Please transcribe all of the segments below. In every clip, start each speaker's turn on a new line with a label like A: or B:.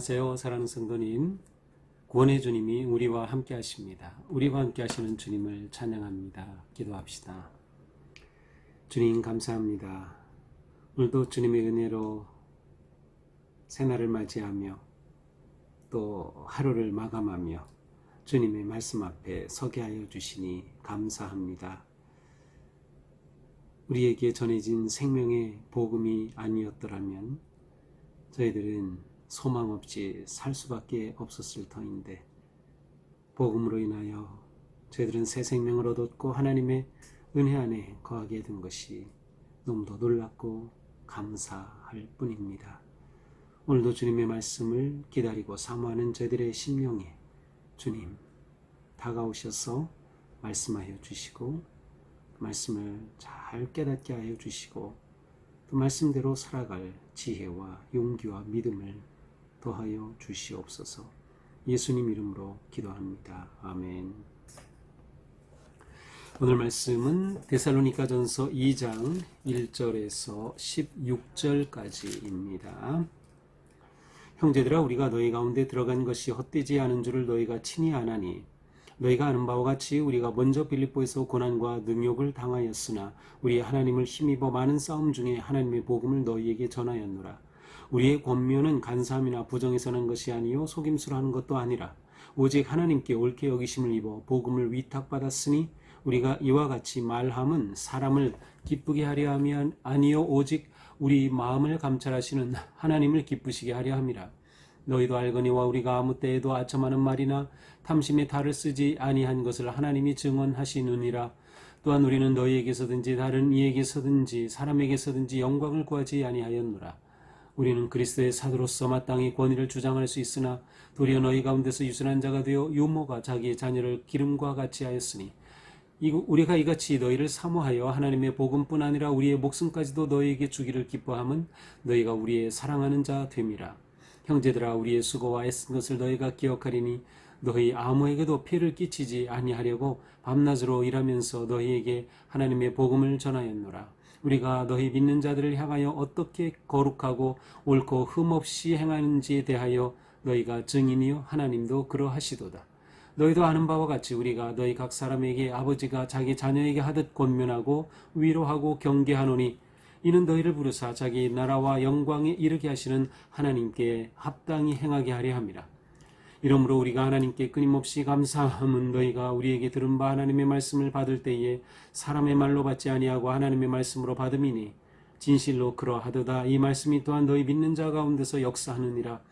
A: 안녕하세요. 사랑하는 성도님, 구원의 주님이 우리와 함께 하십니다. 우리와 함께 하시는 주님을 찬양합니다. 기도합시다. 주님 감사합니다. 오늘도 주님의 은혜로 새날을 맞이하며 또 하루를 마감하며 주님의 말씀 앞에 서게 하여 주시니 감사합니다. 우리에게 전해진 생명의 복음이 아니었더라면 저희들은 소망 없이 살 수밖에 없었을 터인데, 복음으로 인하여 저희들은 새 생명을 얻었고 하나님의 은혜 안에 거하게 된 것이 너무도 놀랍고 감사할 뿐입니다. 오늘도 주님의 말씀을 기다리고 사모하는 저희들의 심령에 주님 다가오셔서 말씀하여 주시고 말씀을 잘 깨닫게 하여 주시고 또 말씀대로 살아갈 지혜와 용기와 믿음을 더하여 주시옵소서. 예수님 이름으로 기도합니다. 아멘. 오늘 말씀은 데살로니가전서 2장 1절에서 16절까지입니다. 형제들아, 우리가 너희 가운데 들어간 것이 헛되지 않은 줄을 너희가 친히 아나니, 너희가 아는 바와 같이 우리가 먼저 빌립보에서 고난과 능욕을 당하였으나 우리 하나님을 힘입어 많은 싸움 중에 하나님의 복음을 너희에게 전하였노라. 우리의 권면은 간사함이나 부정에서 난 것이 아니요 속임수로 하는 것도 아니라 오직 하나님께 옳게 여기심을 입어 복음을 위탁받았으니 우리가 이와 같이 말함은 사람을 기쁘게 하려 함이 아니요 오직 우리 마음을 감찰하시는 하나님을 기쁘시게 하려 함이라. 너희도 알거니와 우리가 아무 때에도 아첨하는 말이나 탐심의 탈을 쓰지 아니한 것을 하나님이 증언하시느니라. 또한 우리는 너희에게서든지 다른 이에게서든지 사람에게서든지 영광을 구하지 아니하였노라. 우리는 그리스도의 사도로서 마땅히 권위를 주장할 수 있으나 도리어 너희 가운데서 유순한 자가 되어 유모가 자기의 자녀를 기름과 같이 하였으니 우리가 이같이 너희를 사모하여 하나님의 복음뿐 아니라 우리의 목숨까지도 너희에게 주기를 기뻐함은 너희가 우리의 사랑하는 자 됨이라. 형제들아, 우리의 수고와 애쓴 것을 너희가 기억하리니 너희 아무에게도 피해를 끼치지 아니하려고 밤낮으로 일하면서 너희에게 하나님의 복음을 전하였노라. 우리가 너희 믿는 자들을 향하여 어떻게 거룩하고 옳고 흠없이 행하는지에 대하여 너희가 증인이요 하나님도 그러하시도다. 너희도 아는 바와 같이 우리가 너희 각 사람에게 아버지가 자기 자녀에게 하듯 권면하고 위로하고 경계하노니 이는 너희를 부르사 자기 나라와 영광에 이르게 하시는 하나님께 합당히 행하게 하려 함이라. 이러므로 우리가 하나님께 끊임없이 감사함은 너희가 우리에게 들은 바 하나님의 말씀을 받을 때에 사람의 말로 받지 아니하고 하나님의 말씀으로 받음이니 진실로 그러하도다. 이 말씀이 또한 너희 믿는 자 가운데서 역사하느니라.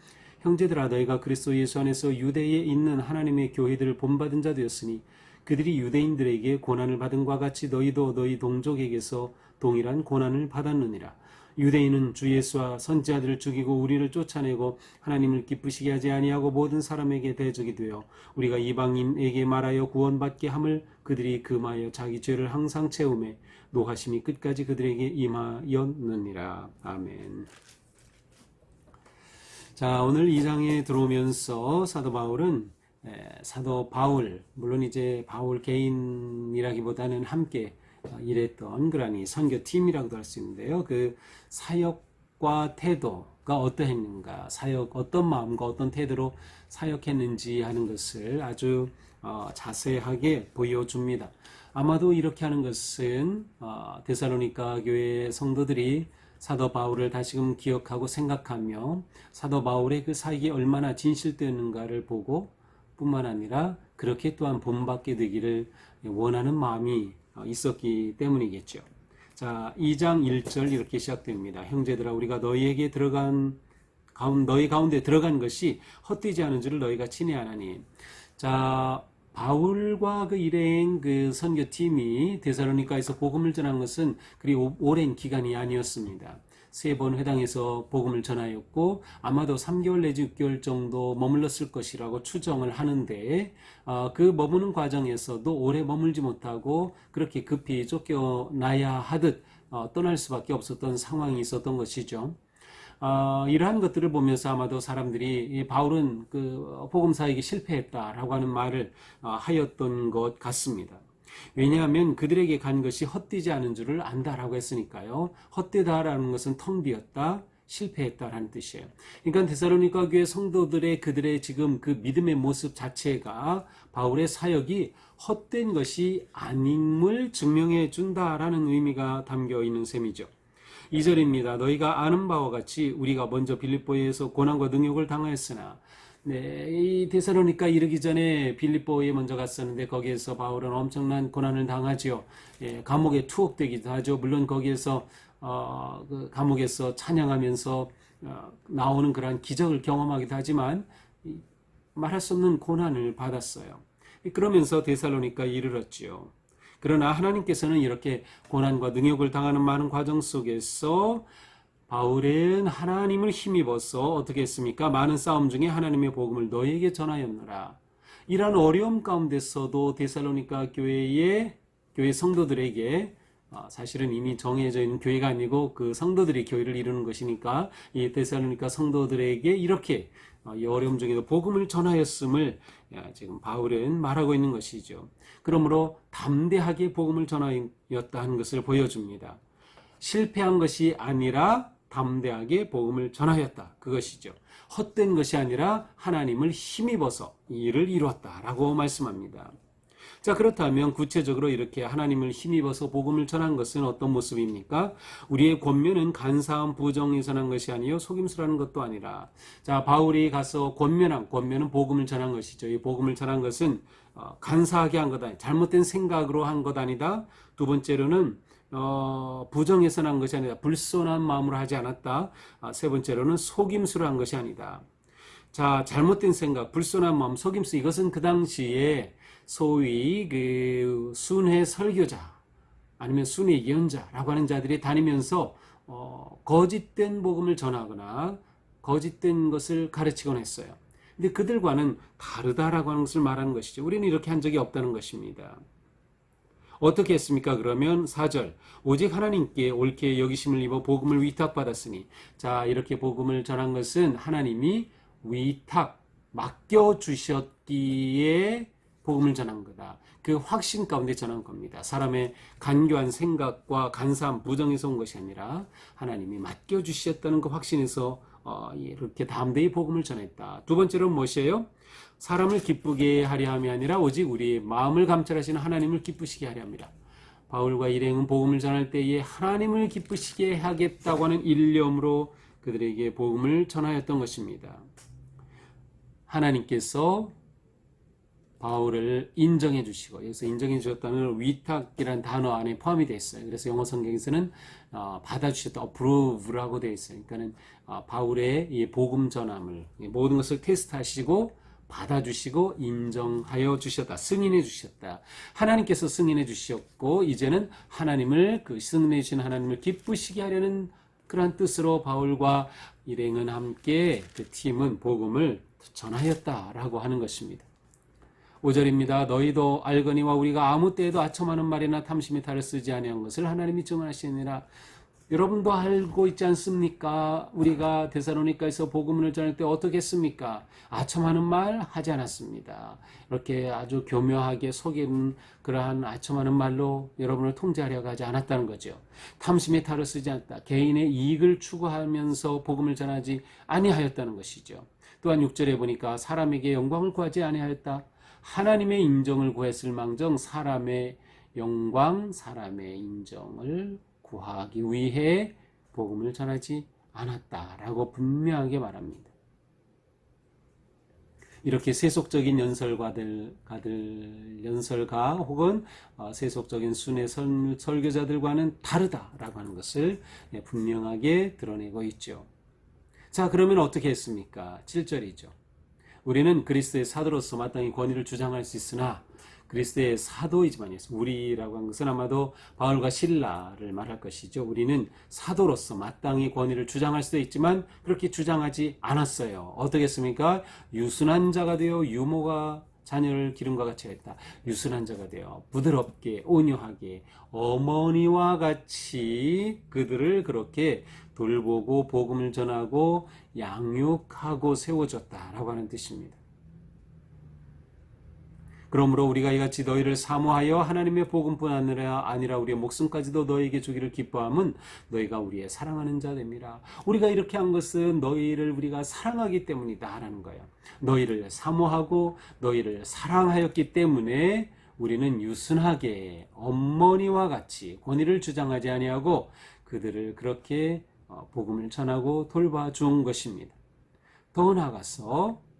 A: 형제들아, 너희가 그리스도 예수 안에서 유대에 있는 하나님의 교회들을 본받은 자 되었으니 그들이 유대인들에게 고난을 받은 과 같이 너희도 너희 동족에게서 동일한 고난을 받았느니라. 유대인은 주 예수와 선지자들을 죽이고 우리를 쫓아내고 하나님을 기쁘시게 하지 아니하고 모든 사람에게 대적이 되어 우리가 이방인에게 말하여 구원받게 함을 그들이 금하여 자기 죄를 항상 채우매 노하심이 끝까지 그들에게 임하였느니라. 아멘. 자, 오늘 2장에 들어오면서 사도 바울, 물론 이제 바울 개인이라기보다는 함께 일했던 그러니 선교팀이라고도 할 수 있는데요. 그 사역과 태도가 어떠했는가, 어떤 마음과 어떤 태도로 사역했는지 하는 것을 아주 자세하게 보여줍니다. 아마도 이렇게 하는 것은 데살로니가 교회 성도들이 사도 바울을 다시금 기억하고 생각하며 사도 바울의 그 사역이 얼마나 진실되었는가를 보고 뿐만 아니라 그렇게 또한 본받게 되기를 원하는 마음이 있었기 때문이겠죠. 자, 2장 1절 이렇게 시작됩니다. 형제들아, 우리가 너희 가운데 들어간 것이 헛되지 않은 줄을 너희가 친히 아나니. 자, 바울과 그 일행 그 선교팀이 데살로니가에서 복음을 전한 것은 그리 오랜 기간이 아니었습니다. 3번 회당에서 복음을 전하였고 아마도 3개월 내지 6개월 정도 머물렀을 것이라고 추정을 하는데 그 머무는 과정에서도 오래 머물지 못하고 그렇게 급히 쫓겨나야 하듯 떠날 수밖에 없었던 상황이 있었던 것이죠. 이러한 것들을 보면서 아마도 사람들이 바울은 그 복음 사역이 실패했다라고 하는 말을 하였던 것 같습니다. 왜냐하면 그들에게 간 것이 헛되지 않은 줄을 안다라고 했으니까요. 헛되다라는 것은 텅 비었다, 실패했다라는 뜻이에요. 그러니까 데살로니가 교회 성도들의 그들의 지금 그 믿음의 모습 자체가 바울의 사역이 헛된 것이 아님을 증명해 준다라는 의미가 담겨 있는 셈이죠. 2절입니다. 너희가 아는 바와 같이 우리가 먼저 빌립보에서 고난과 능욕을 당하였으나, 네, 이 데살로니가 이르기 전에 빌립보에 먼저 갔었는데 거기에서 바울은 엄청난 고난을 당하죠. 예, 감옥에 투옥되기도 하죠. 물론 거기에서 그 감옥에서 찬양하면서 나오는 그러한 기적을 경험하기도 하지만 말할 수 없는 고난을 받았어요. 그러면서 데살로니가에 이르렀지요. 그러나 하나님께서는 이렇게 고난과 능욕을 당하는 많은 과정 속에서 바울은 하나님을 힘입어서 어떻게 했습니까? 많은 싸움 중에 하나님의 복음을 너희에게 전하였노라. 이러한 어려움 가운데서도 데살로니가 교회 성도들에게 사실은 이미 정해져 있는 교회가 아니고 그 성도들이 교회를 이루는 것이니까 이 데살로니가 성도들에게 이렇게 이 어려움 중에도 복음을 전하였음을 지금 바울은 말하고 있는 것이죠. 그러므로 담대하게 복음을 전하였다 하는 것을 보여줍니다. 실패한 것이 아니라 담대하게 복음을 전하였다. 그것이죠. 헛된 것이 아니라 하나님을 힘입어서 이 일을 이루었다라고 말씀합니다. 자, 그렇다면 구체적으로 이렇게 하나님을 힘입어서 복음을 전한 것은 어떤 모습입니까? 우리의 권면은 간사한 부정에서 난 것이 아니요 속임수라는 것도 아니라, 자, 바울이 가서 권면은 복음을 전한 것이죠. 이 복음을 전한 것은 간사하게 한 것 아니다. 잘못된 생각으로 한 것 아니다. 두 번째로는 부정해서 난 것이 아니다. 불손한 마음으로 하지 않았다. 세 번째로는 속임수로 한 것이 아니다. 자, 잘못된 생각, 불손한 마음, 속임수, 이것은 그 당시에 소위 그 순회 설교자 아니면 순회 예언자라고 하는 자들이 다니면서 거짓된 복음을 전하거나 거짓된 것을 가르치곤 했어요. 근데 그들과는 다르다라고 하는 것을 말하는 것이죠. 우리는 이렇게 한 적이 없다는 것입니다. 어떻게 했습니까? 그러면 4절, 오직 하나님께 옳게 여기심을 입어 복음을 위탁받았으니, 자, 이렇게 복음을 전한 것은 하나님이 맡겨주셨기에 복음을 전한 거다. 그 확신 가운데 전한 겁니다. 사람의 간교한 생각과 간사한 부정에서 온 것이 아니라 하나님이 맡겨주셨다는 그 확신에서 이렇게 담대히 복음을 전했다. 두 번째로는 무엇이에요? 사람을 기쁘게 하려 함이 아니라 오직 우리의 마음을 감찰하시는 하나님을 기쁘시게 하려 합니다. 바울과 일행은 복음을 전할 때에 하나님을 기쁘시게 하겠다고 하는 일념으로 그들에게 복음을 전하였던 것입니다. 하나님께서 바울을 인정해 주시고, 여기서 인정해 주셨다는 위탁이라는 단어 안에 포함이 되어 있어요. 그래서 영어 성경에서는 받아주셨다, approve라고 되어 있어요. 그러니까는 바울의 이 복음 전함을 모든 것을 테스트하시고 받아주시고 인정하여 주셨다, 승인해 주셨다. 하나님께서 승인해 주셨고 이제는 하나님을, 그 승인해 주신 하나님을 기쁘시게 하려는 그러한 뜻으로 바울과 일행은 함께 그 팀은 복음을 전하였다라고 하는 것입니다. 5절입니다. 너희도 알거니와 우리가 아무 때에도 아첨하는 말이나 탐심의 탈을 쓰지 아니한 것을 하나님이 증언하시니라. 여러분도 알고 있지 않습니까? 우리가 데살로니가에서 복음을 전할 때 어떻게 했습니까? 아첨하는 말 하지 않았습니다. 이렇게 아주 교묘하게 속이는 그러한 아첨하는 말로 여러분을 통제하려고 하지 않았다는 거죠. 탐심의 탈을 쓰지 않았다. 개인의 이익을 추구하면서 복음을 전하지 아니하였다는 것이죠. 또한 6절에 보니까 사람에게 영광을 구하지 아니하였다. 하나님의 인정을 구했을 망정 사람의 영광, 사람의 인정을 구하기 위해 복음을 전하지 않았다라고 분명하게 말합니다. 이렇게 세속적인 연설가 혹은 세속적인 순회 설교자들과는 다르다라고 하는 것을 분명하게 드러내고 있죠. 자, 그러면 어떻게 했습니까? 7절이죠. 우리는 그리스도의 사도로서 마땅히 권위를 주장할 수 있으나, 그리스도의 사도이지만, 우리라고 한 것은 아마도 바울과 실라를 말할 것이죠. 우리는 사도로서 마땅히 권위를 주장할 수도 있지만 그렇게 주장하지 않았어요. 어떻게 했습니까? 유순한 자가 되어 유모가 자녀를 기름과 같이 했다. 유순한 자가 되어 부드럽게 온유하게 어머니와 같이 그들을 그렇게 돌보고 복음을 전하고 양육하고 세워줬다라고 하는 뜻입니다. 그러므로 우리가 이같이 너희를 사모하여 하나님의 복음뿐 아니라 우리의 목숨까지도 너희에게 주기를 기뻐함은 너희가 우리의 사랑하는 자 됨이라. 우리가 이렇게 한 것은 너희를 우리가 사랑하기 때문이다 라는 거예요. 너희를 사모하고 너희를 사랑하였기 때문에 우리는 유순하게 어머니와 같이 권위를 주장하지 아니하고 그들을 그렇게 복음을 전하고 돌봐준 것입니다. 더 나아가서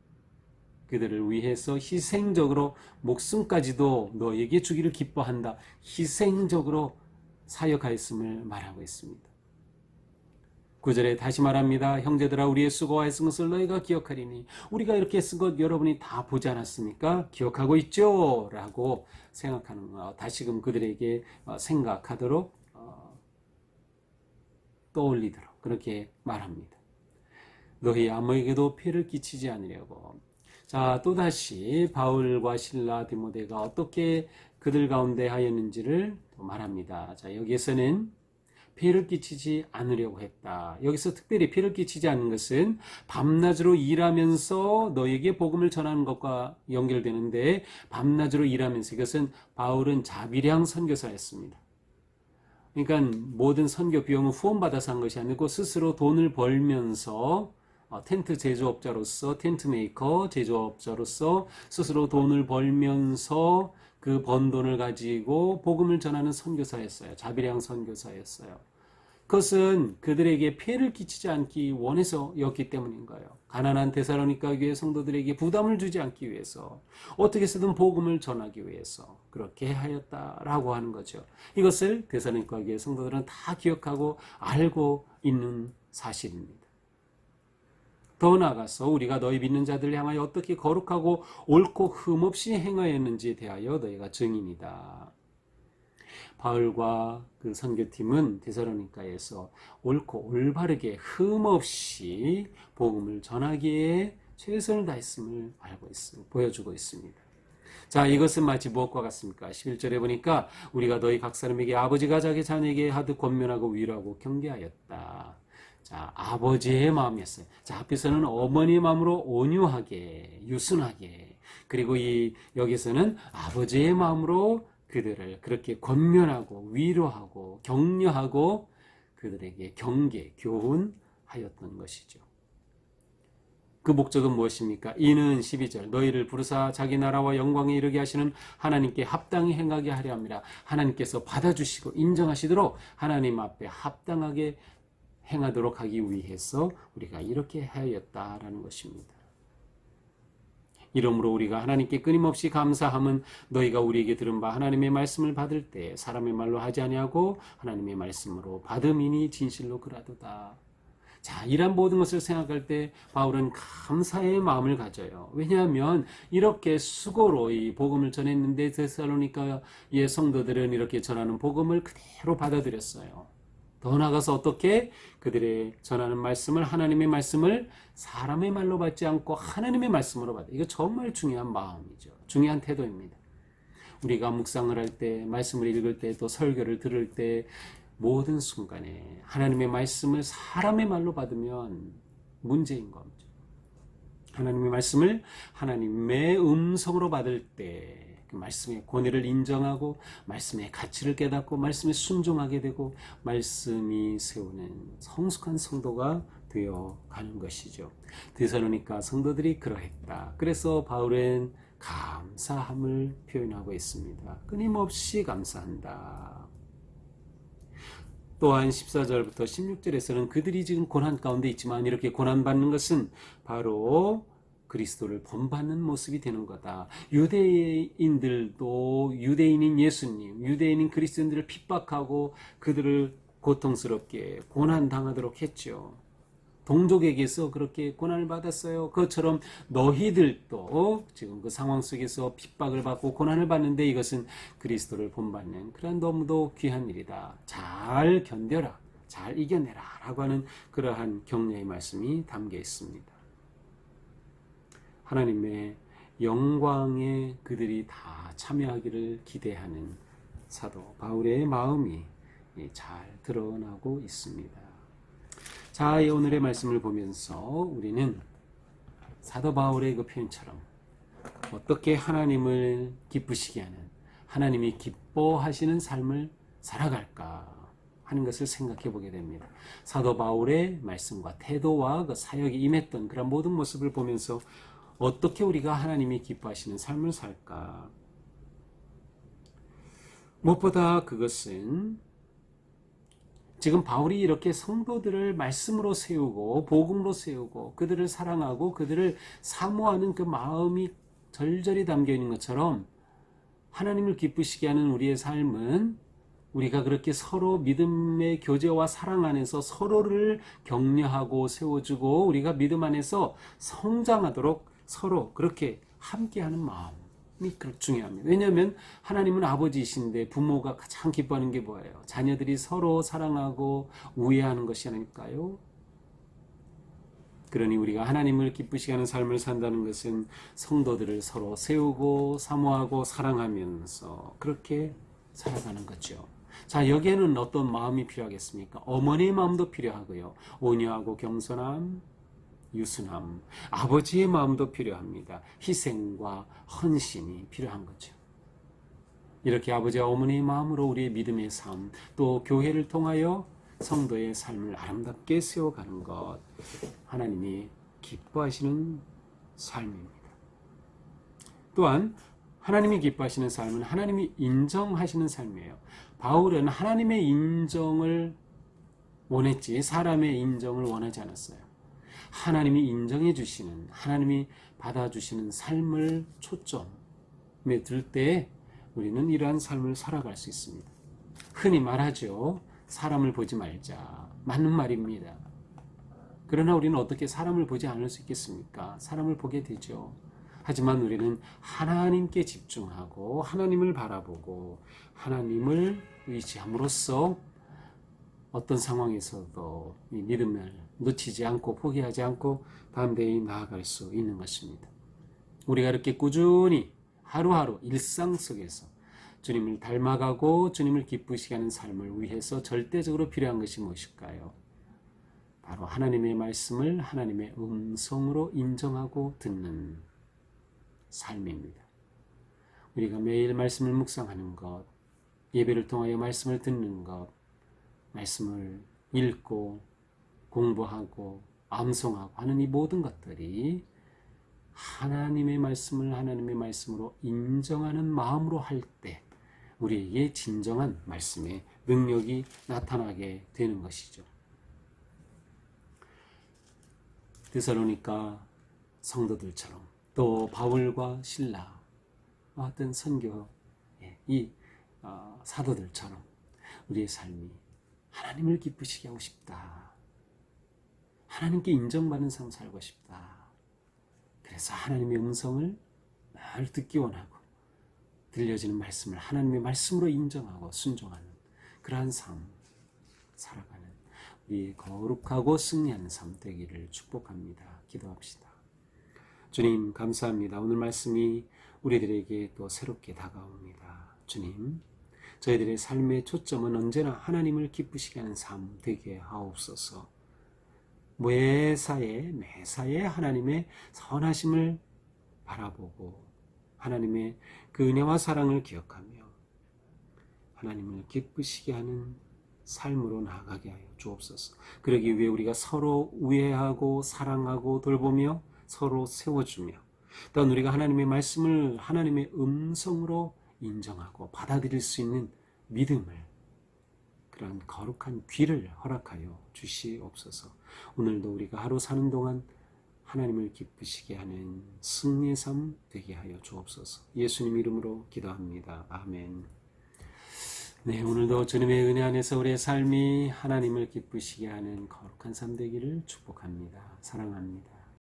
A: 그들을 위해서 희생적으로 목숨까지도 너에게 주기를 기뻐한다. 희생적으로 사역하였음을 말하고 있습니다. 9절에 다시 말합니다. 형제들아 우리의 수고와 애쓴 것을 너희가 기억하리니 우리가 이렇게 쓴 것 여러분이 다 보지 않았습니까? 기억하고 있죠? 라고 생각하는 거 다시금 그들에게 생각하도록 떠올리도록 그렇게 말합니다. 너희 아무에게도 피해를 끼치지 않으려고. 자, 또다시 바울과 실라 디모데가 어떻게 그들 가운데 하였는지를 말합니다. 자, 여기에서는 피해를 끼치지 않으려고 했다. 여기서 특별히 피해를 끼치지 않는 것은 밤낮으로 일하면서 너에게 복음을 전하는 것과 연결되는데 밤낮으로 일하면서 이것은 바울은 자비량 선교사였습니다. 그러니까 모든 선교 비용은 후원받아서 한 것이 아니고 스스로 돈을 벌면서 텐트 제조업자로서 텐트 메이커 제조업자로서 스스로 돈을 벌면서 그 번 돈을 가지고 복음을 전하는 선교사였어요. 자비량 선교사였어요. 그것은 그들에게 피해를 끼치지 않기 원해서였기 때문인 거예요. 가난한 데살로니가 교회 성도들에게 부담을 주지 않기 위해서 어떻게 해서든 복음을 전하기 위해서 그렇게 하였다라고 하는 거죠. 이것을 데살로니가 교회 성도들은 다 기억하고 알고 있는 사실입니다. 더 나아가서 우리가 너희 믿는 자들을 향하여 어떻게 거룩하고 옳고 흠없이 행하였는지에 대하여 너희가 증인이다. 바울과 그 선교팀은 데살로니가에서 옳고 올바르게 흠없이 복음을 전하기에 최선을 다했음을 보여주고 있습니다. 자, 이것은 마치 무엇과 같습니까? 11절에 보니까 우리가 너희 각 사람에게 아버지가 자기 자녀에게 하듯 권면하고 위로하고 경계하였다. 자, 아버지의 마음이었어요. 자, 앞에서는 어머니의 마음으로 온유하게, 유순하게, 그리고 여기서는 아버지의 마음으로 그들을 그렇게 권면하고 위로하고 격려하고 그들에게 경계, 교훈하였던 것이죠. 그 목적은 무엇입니까? 이는 12절 너희를 부르사 자기 나라와 영광에 이르게 하시는 하나님께 합당히 행하게 하려 합니다. 하나님께서 받아주시고 인정하시도록 하나님 앞에 합당하게 행하도록 하기 위해서 우리가 이렇게 하였다라는 것입니다. 이러므로 우리가 하나님께 끊임없이 감사함은 너희가 우리에게 들은 바 하나님의 말씀을 받을 때 사람의 말로 하지 아니하고 하나님의 말씀으로 받음이니 진실로 그라도다. 자, 이런 모든 것을 생각할 때 바울은 감사의 마음을 가져요. 왜냐하면 이렇게 수고로 이 복음을 전했는데 데살로니가의 성도들은 이렇게 전하는 복음을 그대로 받아들였어요. 더 나아가서 어떻게 그들의 전하는 말씀을 하나님의 말씀을 사람의 말로 받지 않고 하나님의 말씀으로 받아. 이거 정말 중요한 마음이죠. 중요한 태도입니다. 우리가 묵상을 할 때, 말씀을 읽을 때, 또 설교를 들을 때 모든 순간에 하나님의 말씀을 사람의 말로 받으면 문제인 겁니다. 하나님의 말씀을 하나님의 음성으로 받을 때 그 말씀의 권위를 인정하고 말씀의 가치를 깨닫고 말씀에 순종하게 되고 말씀이 세우는 성숙한 성도가 되어가는 것이죠. 데살로니가 성도들이 그러했다. 그래서 바울은 감사함을 표현하고 있습니다. 끊임없이 감사한다. 또한 14절부터 16절에서는 그들이 지금 고난 가운데 있지만 이렇게 고난받는 것은 바로 그리스도를 본받는 모습이 되는 거다. 유대인들도 유대인인 예수님, 유대인인 그리스도인들을 핍박하고 그들을 고통스럽게 고난당하도록 했죠. 동족에게서 그렇게 고난을 받았어요. 그것처럼 너희들도 지금 그 상황 속에서 핍박을 받고 고난을 받는데 이것은 그리스도를 본받는 그런 너무도 귀한 일이다. 잘 견뎌라, 잘 이겨내라 라고 하는 그러한 격려의 말씀이 담겨 있습니다. 하나님의 영광에 그들이 다 참여하기를 기대하는 사도 바울의 마음이 잘 드러나고 있습니다. 자, 오늘의 말씀을 보면서 우리는 사도 바울의 그 표현처럼 어떻게 하나님을 기쁘시게 하는, 하나님이 기뻐하시는 삶을 살아갈까 하는 것을 생각해 보게 됩니다. 사도 바울의 말씀과 태도와 그 사역이 임했던 그런 모든 모습을 보면서 어떻게 우리가 하나님이 기뻐하시는 삶을 살까? 무엇보다 그것은 지금 바울이 이렇게 성도들을 말씀으로 세우고 복음으로 세우고 그들을 사랑하고 그들을 사모하는 그 마음이 절절히 담겨 있는 것처럼 하나님을 기쁘시게 하는 우리의 삶은 우리가 그렇게 서로 믿음의 교제와 사랑 안에서 서로를 격려하고 세워주고 우리가 믿음 안에서 성장하도록 서로 그렇게 함께하는 마음이 중요합니다. 왜냐하면 하나님은 아버지이신데 부모가 가장 기뻐하는 게 뭐예요? 자녀들이 서로 사랑하고 우애하는 것이 아닐까요? 그러니 우리가 하나님을 기쁘시게 하는 삶을 산다는 것은 성도들을 서로 세우고 사모하고 사랑하면서 그렇게 살아가는 거죠. 자, 여기에는 어떤 마음이 필요하겠습니까? 어머니의 마음도 필요하고요. 온유하고 겸손함, 유순함, 아버지의 마음도 필요합니다. 희생과 헌신이 필요한 거죠. 이렇게 아버지와 어머니의 마음으로 우리의 믿음의 삶, 또 교회를 통하여 성도의 삶을 아름답게 세워가는 것, 하나님이 기뻐하시는 삶입니다. 또한 하나님이 기뻐하시는 삶은 하나님이 인정하시는 삶이에요. 바울은 하나님의 인정을 원했지 사람의 인정을 원하지 않았어요. 하나님이 인정해 주시는, 하나님이 받아주시는 삶을 초점에 들 때 우리는 이러한 삶을 살아갈 수 있습니다. 흔히 말하죠. 사람을 보지 말자. 맞는 말입니다. 그러나 우리는 어떻게 사람을 보지 않을 수 있겠습니까? 사람을 보게 되죠. 하지만 우리는 하나님께 집중하고 하나님을 바라보고 하나님을 의지함으로써 어떤 상황에서도 이 믿음을 놓치지 않고 포기하지 않고 담대히 나아갈 수 있는 것입니다. 우리가 이렇게 꾸준히 하루하루 일상 속에서 주님을 닮아가고 주님을 기쁘시게 하는 삶을 위해서 절대적으로 필요한 것이 무엇일까요? 바로 하나님의 말씀을 하나님의 음성으로 인정하고 듣는 삶입니다. 우리가 매일 말씀을 묵상하는 것, 예배를 통하여 말씀을 듣는 것, 말씀을 읽고 공부하고 암송하고 하는 이 모든 것들이 하나님의 말씀을 하나님의 말씀으로 인정하는 마음으로 할 때 우리에게 진정한 말씀의 능력이 나타나게 되는 것이죠. 데살로니가 성도들처럼 또 바울과 실라 어떤 선교 이 사도들처럼 우리의 삶이 하나님을 기쁘시게 하고 싶다. 하나님께 인정받는 삶 살고 싶다. 그래서 하나님의 음성을 늘 듣기 원하고 들려지는 말씀을 하나님의 말씀으로 인정하고 순종하는 그러한 삶 살아가는 우리의 거룩하고 승리하는 삶 되기를 축복합니다. 기도합시다. 주님 감사합니다. 오늘 말씀이 우리들에게 또 새롭게 다가옵니다. 주님, 저희들의 삶의 초점은 언제나 하나님을 기쁘시게 하는 삶 되게 하옵소서. 매사에 하나님의 선하심을 바라보고 하나님의 그 은혜와 사랑을 기억하며 하나님을 기쁘시게 하는 삶으로 나아가게 하여 주옵소서. 그러기 위해 우리가 서로 우애하고 사랑하고 돌보며 서로 세워주며 또한 우리가 하나님의 말씀을 하나님의 음성으로 인정하고 받아들일 수 있는 믿음을 그런 거룩한 귀를 허락하여 주시옵소서. 오늘도 우리가 하루 사는 동안 하나님을 기쁘시게 하는 승리의 삶 되게 하여 주옵소서. 예수님 이름으로 기도합니다. 아멘. 네, 오늘도 주님의 은혜 안에서 우리의 삶이 하나님을 기쁘시게 하는 거룩한 삶 되기를 축복합니다. 사랑합니다.